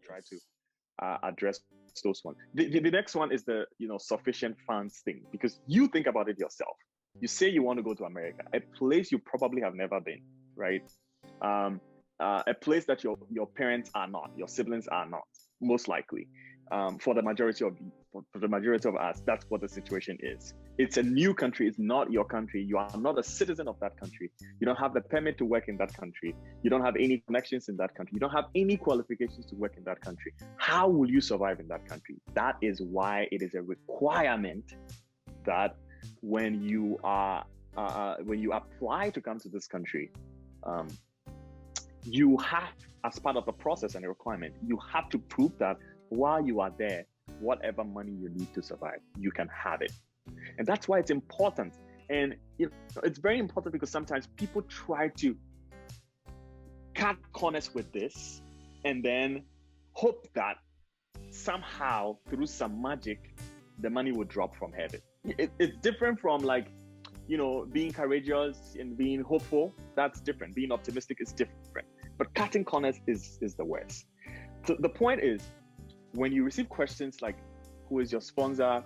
try to address those ones. The next one is the sufficient funds thing, because you think about it yourself. You say you want to go to America, a place you probably have never been, right? A place that your parents are not, your siblings are not, most likely. For the majority of us, that's what the situation is. It's a new country. It's not your country. You are not a citizen of that country. You don't have the permit to work in that country. You don't have any connections in that country. You don't have any qualifications to work in that country. How will you survive in that country? That is why it is a requirement that when you apply to come to this country, you have, as part of the process and a requirement, you have to prove that while you are there, whatever money you need to survive, you can have it. And that's why it's important. And it's very important because sometimes people try to cut corners with this and then hope that somehow through some magic, the money will drop from heaven. It's different from being courageous and being hopeful. That's different. Being optimistic is different. But cutting corners is the worst. So the point is, when you receive questions like, who is your sponsor?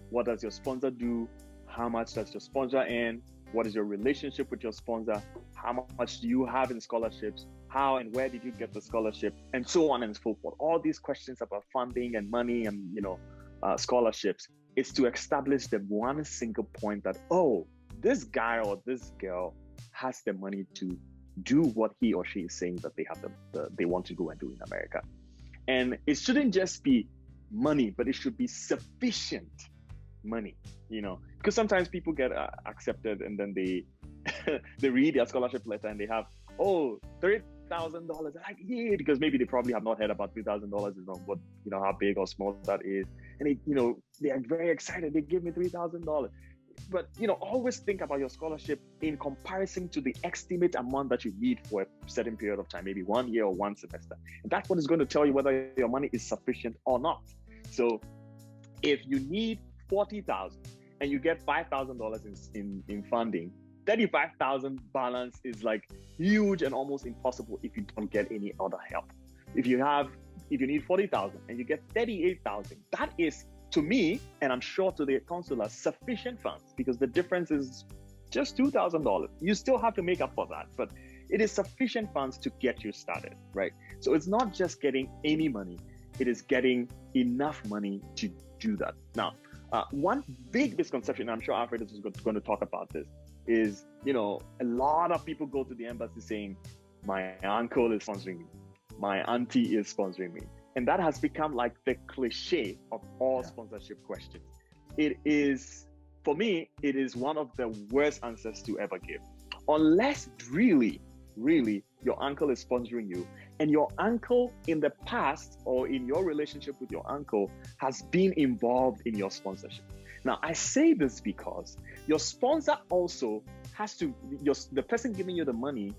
What does your sponsor do? How much does your sponsor earn? What is your relationship with your sponsor? How much do you have in scholarships? How and where did you get the scholarship? And so on and so forth. All these questions about funding and money and, scholarships is to establish the one single point that, this guy or this girl has the money to do what he or she is saying that they have they want to go and do in America. And it shouldn't just be money, but it should be sufficient money, because sometimes people get accepted and then they they read their scholarship letter and they have, $30,000. Like, yeah, because maybe they probably have not heard about $3,000 is what, how big or small that is. And they are very excited. They give me $3,000. But, always think about your scholarship in comparison to the estimate amount that you need for a certain period of time, maybe 1 year or one semester. And that's what is going to tell you whether your money is sufficient or not. So if you need $40,000 and you get $5,000 in funding, $35,000 balance is huge and almost impossible if you don't get any other help. If you need $40,000 and you get $38,000, that is, to me, and I'm sure to the consular, sufficient funds, because the difference is just $2,000. You still have to make up for that, but it is sufficient funds to get you started, right? So it's not just getting any money, it is getting enough money to do that. Now, one big misconception, I'm sure Alfred is going to talk about this, is, a lot of people go to the embassy saying, my uncle is sponsoring me, my auntie is sponsoring me. And that has become the cliche of all sponsorship questions. It is, for me, it is one of the worst answers to ever give. Unless really, your uncle is sponsoring you, and your uncle in the past or in your relationship with your uncle has been involved in your sponsorship. Now, I say this because your sponsor also has to, the person giving you the money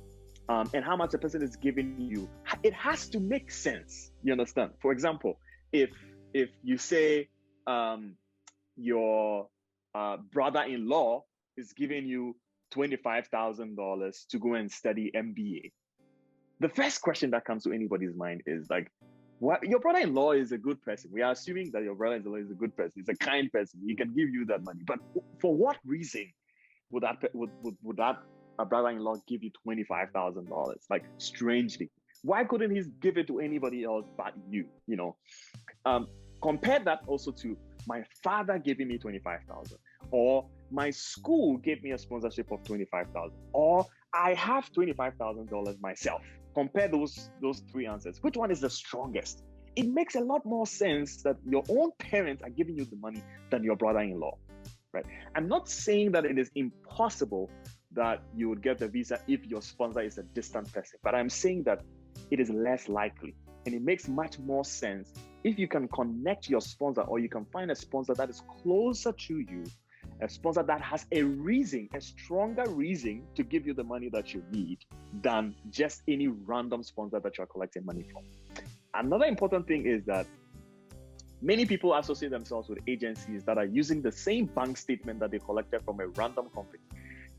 and how much the person is giving you, it has to make sense. You understand? For example, if you say your brother-in-law is giving you $25,000 to go and study MBA, the first question that comes to anybody's mind is what? Your brother-in-law is a good person. We are assuming that your brother-in-law is a good person. He's a kind person. He can give you that money. But for what reason would that brother-in-law give you $25,000? Strangely, why couldn't he give it to anybody else but you? Compare that also to my father giving me $25,000, or my school gave me a sponsorship of $25,000, or I have $25,000 myself. Compare those three answers. Which one is the strongest? It makes a lot more sense that your own parents are giving you the money than your brother-in-law, right? I'm not saying that it is impossible that you would get the visa if your sponsor is a distant person, but I'm saying that it is less likely. And it makes much more sense if you can connect your sponsor, or you can find a sponsor that is closer to you, a sponsor that has a stronger reason to give you the money that you need than just any random sponsor that you're collecting money from. Another important thing is that many people associate themselves with agencies that are using the same bank statement that they collected from a random company.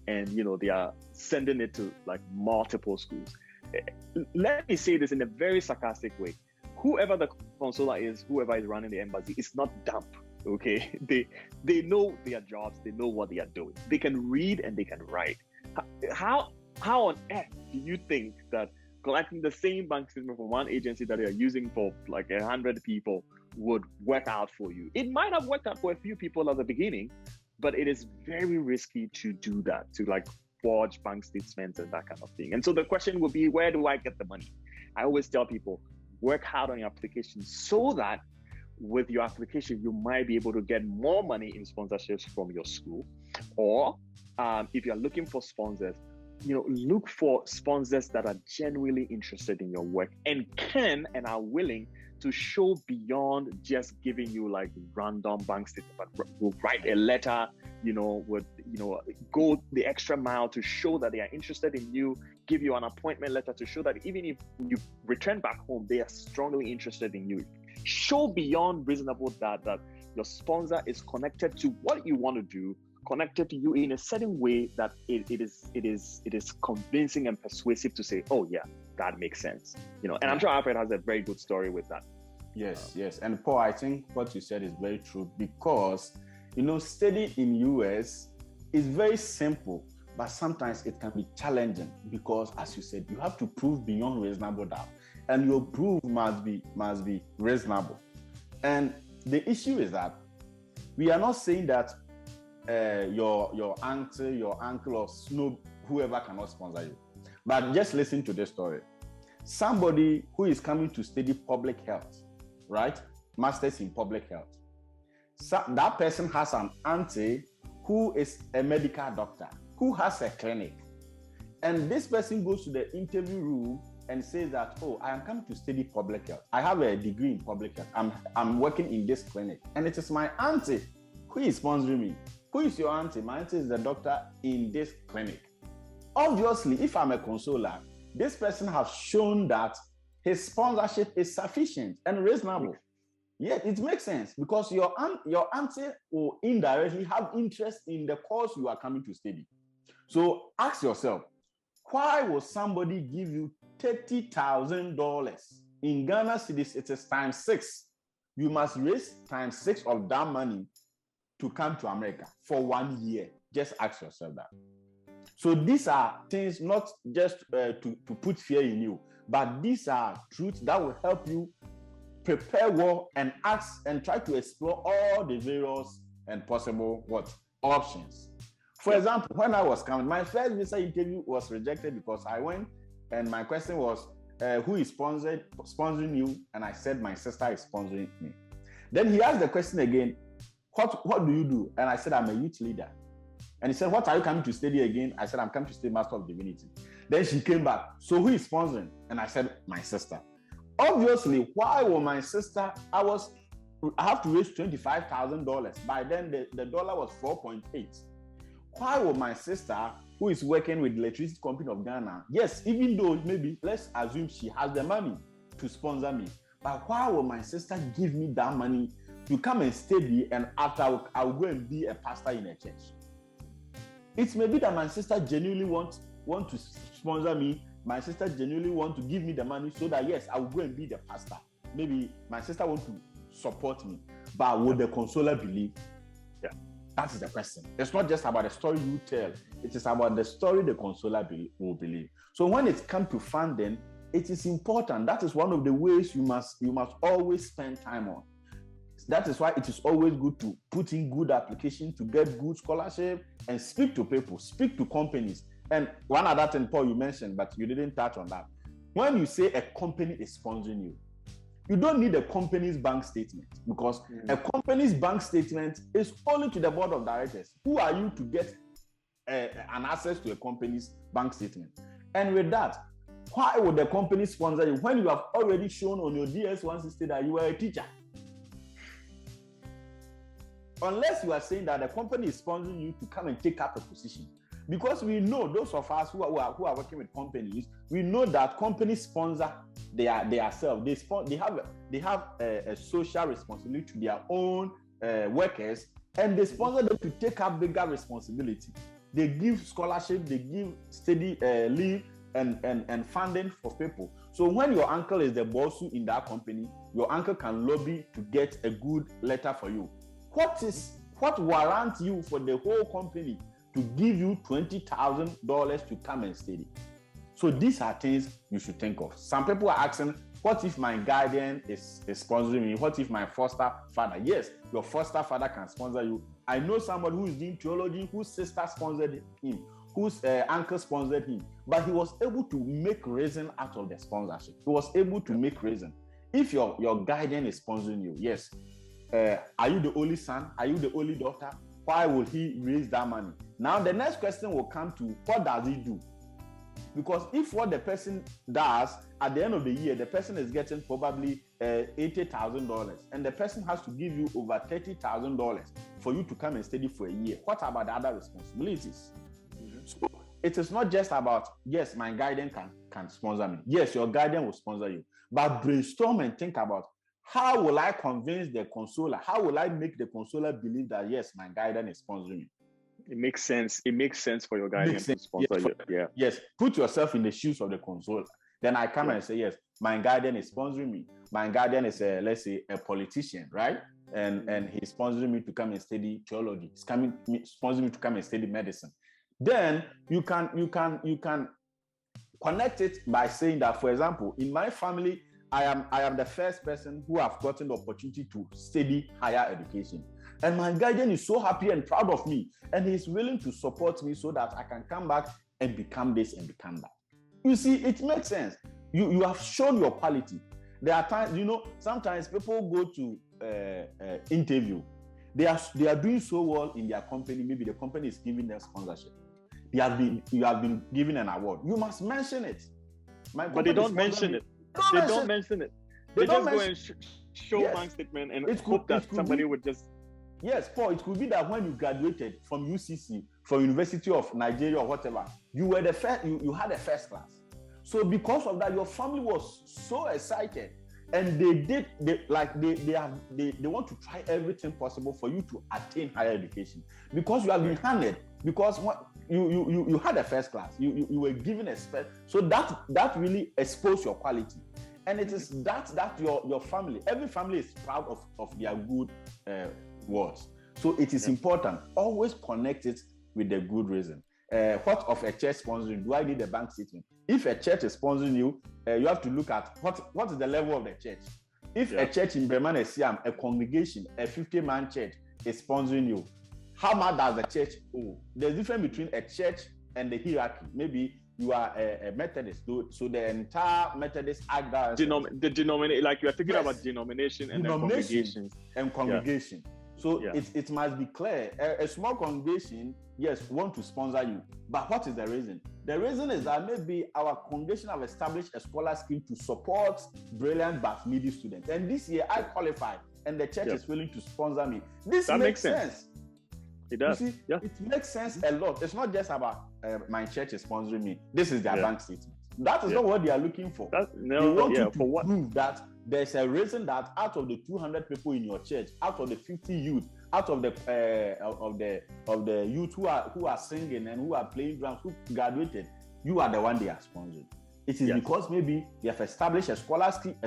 And, they are sending it to multiple schools. Let me say this in a very sarcastic way. whoever the consular is, whoever is running the embassy, is not dumb. Okay, they know their jobs, they know what they are doing. They can read and they can write. How on earth do you think that collecting the same bank statement from one agency that they are using for like 100 people would work out for you? It might have worked out for a few people at the beginning, but it is very risky to do that, to like forge bank statements and that kind of thing. And so the question would be, where do I get the money? I always tell people, work hard on your application so that with your application, you might be able to get more money in sponsorships from your school. Or if you're looking for sponsors, look for sponsors that are genuinely interested in your work and can and are willing to show beyond just giving you like random bank statement, but will write a letter, would go the extra mile to show that they are interested in you, give you an appointment letter to show that even if you return back home, they are strongly interested in you. Show beyond reasonable doubt that your sponsor is connected to what you want to do, connected to you in a certain way that it is convincing and persuasive to say, oh yeah, that makes sense. And I'm sure Alfred has a very good story with that. Yes. And Paul, I think what you said is very true, because studying in US is very simple, but sometimes it can be challenging because, as you said, you have to prove beyond reasonable doubt, and your proof must be reasonable. And the issue is that we are not saying that your auntie, your uncle, or whoever cannot sponsor you, but just listen to this story. Somebody who is coming to study public health, right? Masters in public health. So that person has an auntie who is a medical doctor, who has a clinic. And this person goes to the interview room and says that, oh, I am coming to study public health. I have a degree in public health. I'm working in this clinic. And it is my auntie who is sponsoring me. Who is your auntie? My auntie is the doctor in this clinic. Obviously, if I'm a consular, this person has shown that his sponsorship is sufficient and reasonable. Yeah, it makes sense because your auntie will indirectly have interest in the course you are coming to study. So ask yourself, why will somebody give you $30,000 in Ghana cedis? It is times 6. You must raise times 6 of that money to come to America for 1 year. Just ask yourself that. So these are things not just to put fear in you, but these are truths that will help you prepare well and ask and try to explore all the various and possible options. For example, when I was coming, my first visa interview was rejected because I went and my question was, who is sponsoring you? And I said, my sister is sponsoring me. Then he asked the question again, what do you do? And I said, I'm a youth leader. And he said, what are you coming to study again? I said, I'm coming to study Master of Divinity. Then she came back. So who is sponsoring? And I said, my sister. Obviously, why will my sister? I have to raise $25,000. By then, the dollar was 4.8. Why will my sister, who is working with the Electricity Company of Ghana, yes, even though maybe let's assume she has the money to sponsor me, but why will my sister give me that money to come and study, and after I'll go and be a pastor in a church? It may be that my sister genuinely want to sponsor me. My sister genuinely want to give me the money so that, yes, I will go and be the pastor. Maybe my sister want to support me. But will the consoler believe? Yeah, that is the question. It's not just about the story you tell. It is about the story the consoler will believe. So when it comes to funding, it is important. That is one of the ways you must always spend time on. That is why it is always good to put in good application to get good scholarship and speak to people, speak to companies. And one other thing, Paul, you mentioned, but you didn't touch on that. When you say a company is sponsoring you, you don't need a company's bank statement, because a company's bank statement is only to the board of directors. Who are you to get an access to a company's bank statement? And with that, why would the company sponsor you when you have already shown on your DS-160 that you are a teacher? Unless you are saying that the company is sponsoring you to come and take up a position. Because we know, those of us who are working with companies, we know that companies sponsor themselves. They have a social responsibility to their own workers, and they sponsor them to take up bigger responsibility. They give scholarship, they give steady leave, and funding for people. So when your uncle is the boss in that company, your uncle can lobby to get a good letter for you. What warrants you for the whole company to give you $20,000 to come and study? So these are things you should think of. Some people are asking, what if my guardian is sponsoring me? What if my foster father? Yes, your foster father can sponsor you. I know somebody who is doing theology, whose sister sponsored him, whose uncle sponsored him, but he was able to make reason out of the sponsorship. He was able to make reason. If your guardian is sponsoring you, yes, are you the only son? Are you the only daughter? Why will he raise that money? Now the next question will come to, what does he do? Because if what the person does at the end of the year, the person is getting probably $80,000 and the person has to give you over $30,000 for you to come and study for a year, what about the other responsibilities? Mm-hmm. So it is not just about, yes, my guardian can sponsor me. Yes, your guardian will sponsor you. But brainstorm and think about, how will I convince the consoler? How will I make the consoler believe that, yes, my guardian is sponsoring me? It makes sense. It makes sense for your guardian to sponsor you. Yeah. Yes. Put yourself in the shoes of the consoler. Then I come and say, yes, my guardian is sponsoring me. My guardian is let's say a politician, right? And he's sponsoring me to come and study theology. He's sponsoring me to come and study medicine. Then you can connect it by saying that, for example, in my family, I am the first person who have gotten the opportunity to study higher education. And my guardian is so happy and proud of me. And he's willing to support me so that I can come back and become this and become that. You see, it makes sense. You have shown your quality. There are times, sometimes people go to interview. They are doing so well in their company. Maybe the company is giving them sponsorship. You have been given an award. You must mention it. But they don't mention it. They don't mention it. They just go and show bank statement and hope that somebody would just... Yes, Paul, it could be that when you graduated from UCC, from University of Nigeria or whatever, you were the first, you had a first class. So because of that, your family was so excited, and they want to try everything possible for you to attain higher education, because you have been handed, because you had a first class, you were given a special, so that really exposed your quality. And it is that your family, every family is proud of their good words. So it is important. Always connect it with the good reason. What of a church sponsoring? Do I need a bank statement? If a church is sponsoring you, you have to look at what is the level of the church. If a church in Bremen Siam, a congregation, a 50-man church is sponsoring you, how much does the church owe? There's a difference between a church and the hierarchy. Maybe you are a Methodist, so the entire Methodist act that the denomination, like you are thinking about denomination and congregation. Yeah. So it must be clear. A small congregation, yes, want to sponsor you, but what is the reason? The reason is that maybe our congregation have established a scholar scheme to support brilliant but needy students, and this year I qualify, and the church is willing to sponsor me. That makes sense. It does. You see, it makes sense a lot. It's not just about my church is sponsoring me. This is their bank statement. That is not what they are looking for. They want you to prove that there's a reason that out of the 200 people in your church, out of the 50 youth, out of the youth who are singing and who are playing drums, who graduated, you are the one they are sponsoring. It is because maybe they have established a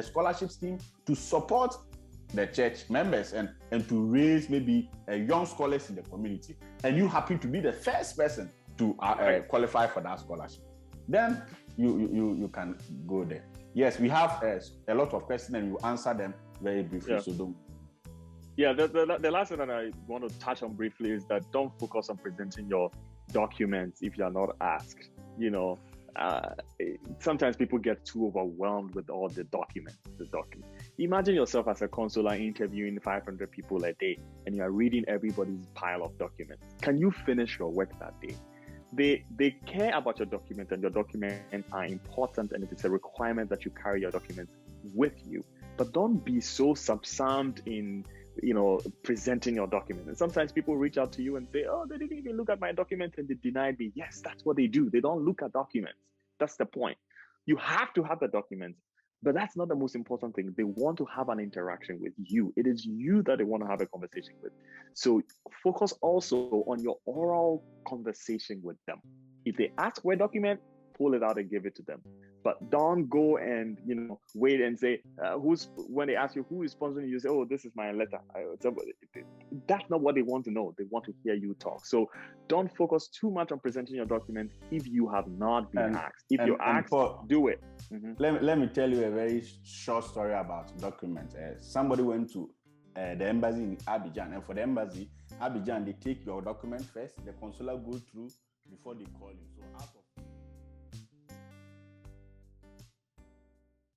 scholarship scheme to support the church members and to raise maybe young scholars in the community, and you happen to be the first person to qualify for that scholarship. Then you can go there. Yes, we have a lot of questions and we'll answer them very briefly. So don't. Yeah, the last thing that I want to touch on briefly is that don't focus on presenting your documents if you're not asked. Sometimes people get too overwhelmed with all the documents. Imagine yourself as a consular interviewing 500 people a day, and you are reading everybody's pile of documents. Can you finish your work that day? They care about your documents, and your documents are important, and it is a requirement that you carry your documents with you. But don't be so subsumed in presenting your document. And sometimes people reach out to you and say, oh, they didn't even look at my document and they denied me. Yes, that's what they do. They don't look at documents. That's the point. You have to have the documents, but that's not the most important thing. They want to have an interaction with you. It is you that they want to have a conversation with. So focus also on your oral conversation with them. If they ask for a document, pull it out and give it to them. But don't go and wait and say when they ask you who is sponsoring you, say, oh, this is my letter. That's not what they want to know. They want to hear you talk. So don't focus too much on presenting your documents if you have not been asked. If you're asked, do it. Let me tell you a very short story about documents. Somebody went to the embassy in Abidjan, and for the embassy Abidjan, they take your document first. The consular go through before they call you. So out of